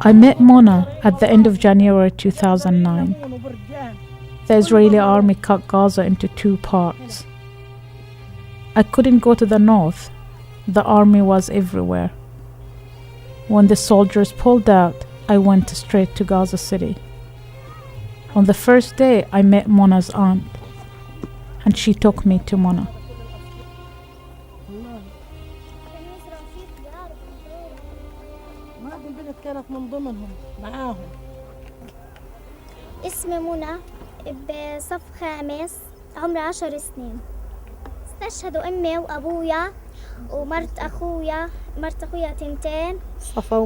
I met Mona at the end of January 2009. The Israeli army cut Gaza into two parts. I couldn't go to the north. The army was everywhere. When the soldiers pulled out, I went straight to Gaza City. On the first day, I met Mona's aunt, and she took me to Mona. كانت من ضمنهم معاهم. اسمي منى بصف خامس، عمري 10 سنين. استشهدوا أمي وأبويا ومرت أخويا تنتين، صفا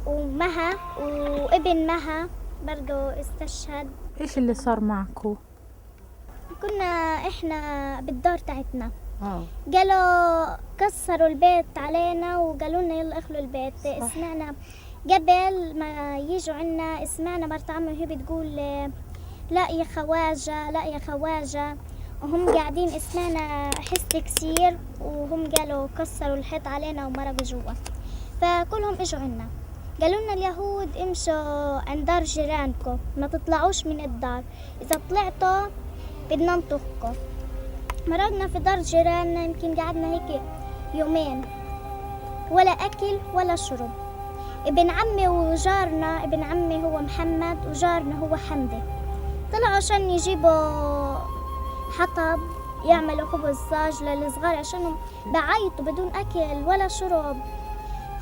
ومها وابن مها برضو استشهد. إيش اللي صار معكو؟ كنا إحنا بالدار تاعتنا. قالوا كسروا البيت علينا وقالوا لنا يلا اخلوا البيت. سمعنا قبل ما يجوا عنا، سمعنا مرت عمي وهي بتقول لا يا خواجة، وهم قاعدين سمعنا حس كثير، وهم قالوا كسروا الحيط علينا ومرقوا جوا. فكلهم اجوا عنا قالوا لنا اليهود امشوا عند دار جيرانكم، ما تطلعوش من الدار، اذا طلعتوا بدنا نطخكم. مرقنا في دار جيراننا، يمكن قعدنا هيك يومين، ولا أكل ولا شرب. ابن عمي وجارنا، ابن عمي هو محمد وجارنا هو حمدي، طلعوا عشان يجيبوا حطب يعملوا خبز صاج للصغار عشانهم بعيطوا بدون أكل ولا شرب.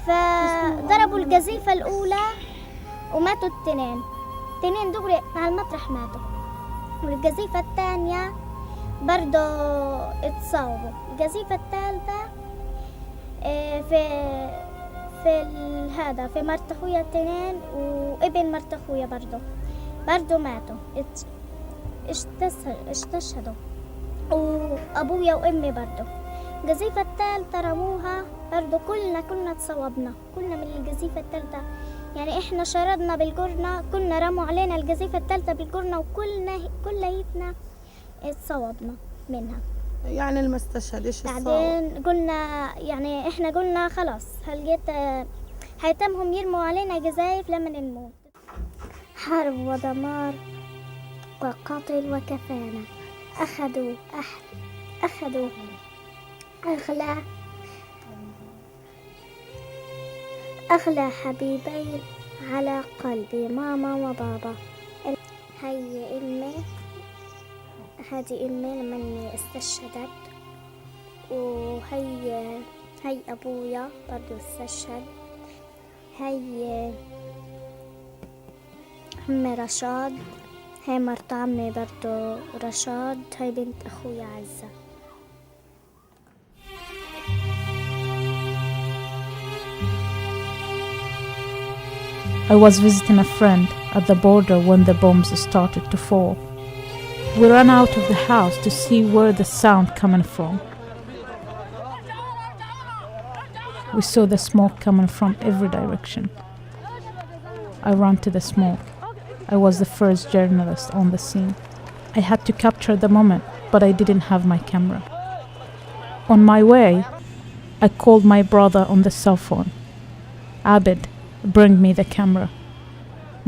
فضربوا القذيفة الأولى وماتوا التنين دغري على المطرح ماتوا، والقذيفة الثانية برضو اتصاوبوا. القذيفة الثالثة في مرت أخويا التنين وابن مرت أخويا برضو ماتوا، استشهدوا، وأبويا وأمي برضو. القذيفة الثالثة رموها برضو، كلنا تصوبنا، كلنا من القذيفة الثالثة. يعني إحنا شردنا بالقرنة، كنا رموا علينا القذيفة الثالثة بالقرنة، كليتنا اتصوبنا منها. يعني المستشهد ايش الصواب؟ بعدين قلنا يعني احنا قلنا خلاص هلقيت هيتمهم يرموا علينا قذايف لما نموت. حرب ودمار وقتل وكفانا، أخذوا أغلى حبيبين على قلبي، ماما وبابا. هي أمي، هذه أمي لما استشهدت، وهي أبويا برضو استشهد. هي عمي رشاد، هي مرت عمي برضو رشاد، هي بنت أخويا عزة. I was visiting a friend at the border when the bombs started to fall. We ran out of the house to see where the sound coming from. We saw the smoke coming from every direction. I ran to the smoke. I was the first journalist on the scene. I had to capture the moment, but I didn't have my camera. On my way, I called my brother on the cell phone. Abid, bring me the camera.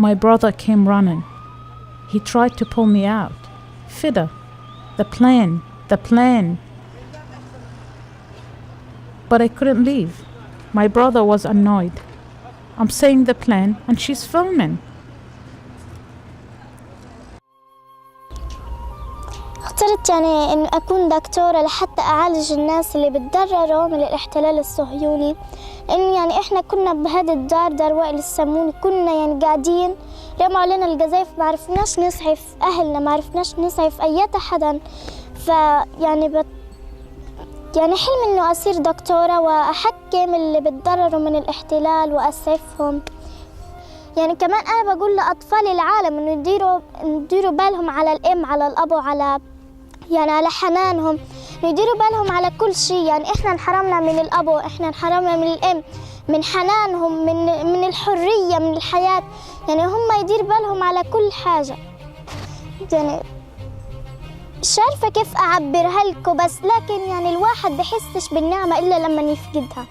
My brother came running. He tried to pull me out. Fida, the plane. But I couldn't leave. My brother was annoyed. I'm saying the plane and she's filming. اخترت يعني إن أكون دكتورة لحتى أعالج الناس اللي بتضرروا من الاحتلال الصهيوني. إنه يعني إحنا كنا بهذه الدار، دار وائل السموني، كنا يعني قاعدين رموا علينا القذايف، ما عرفناش نسعف أهلنا، ما عرفناش نسعف أي حدا. فيعني يعني حلم إنه أصير دكتورة وأحكم اللي بتضرروا من الاحتلال وأسعفهم. يعني كمان أنا بقول لأطفال العالم إنه يديروا بالهم على الأم، على الأب، وعلى يعني على حنانهم، يديروا بالهم على كل شيء. يعني إحنا انحرمنا من الأب، وإحنا انحرمنا من الأم، من حنانهم، من الحرية، من الحياة. يعني هم يدير بالهم على كل حاجة. يعني مش عارفة كيف أعبرها لكم، بس لكن يعني الواحد بحسش بالنعمة إلا لما يفقدها.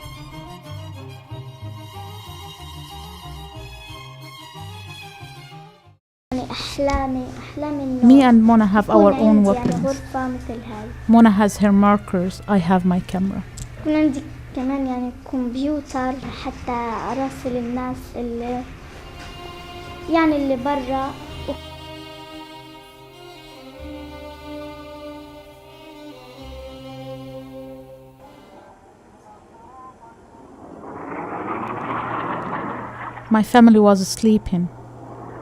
يعني أحلامي إنه Me and Mona have our يكون own عندي يعني weapons. غرفة مثل هاي. Mona has her markers, I have my camera. يكون عندي كمان يعني كمبيوتر حتى أراسل الناس اللي برا. My family was sleeping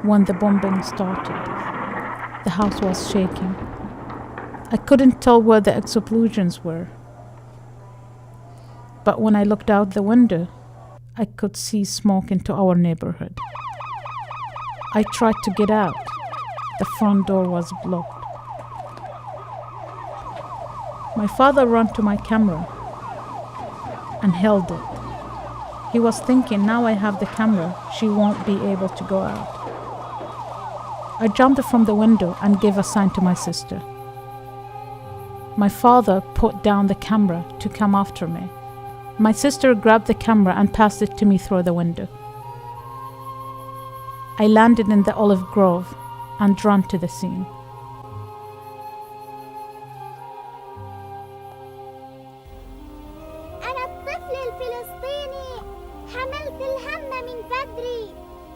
when the bombing started. The house was shaking. I couldn't tell where the explosions were. But when I looked out the window, I could see smoke into our neighborhood. I tried to get out. The front door was blocked. My father ran to my camera and held it. He was thinking, now I have the camera, she won't be able to go out. I jumped from the window and gave a sign to my sister. My father put down the camera to come after me. My sister grabbed the camera and passed it to me through the window. I landed in the olive grove and ran to the scene. أنا الطفل الفلسطيني حملت الهم من بدري،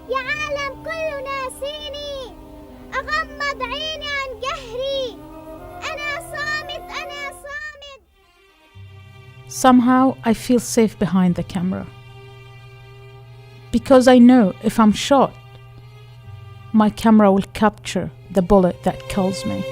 يا عالم كله ناسيني، أغمض عيني عن قهري، أنا صامت. Somehow I feel safe behind the camera. Because I know if I'm shot, my camera will capture the bullet that kills me.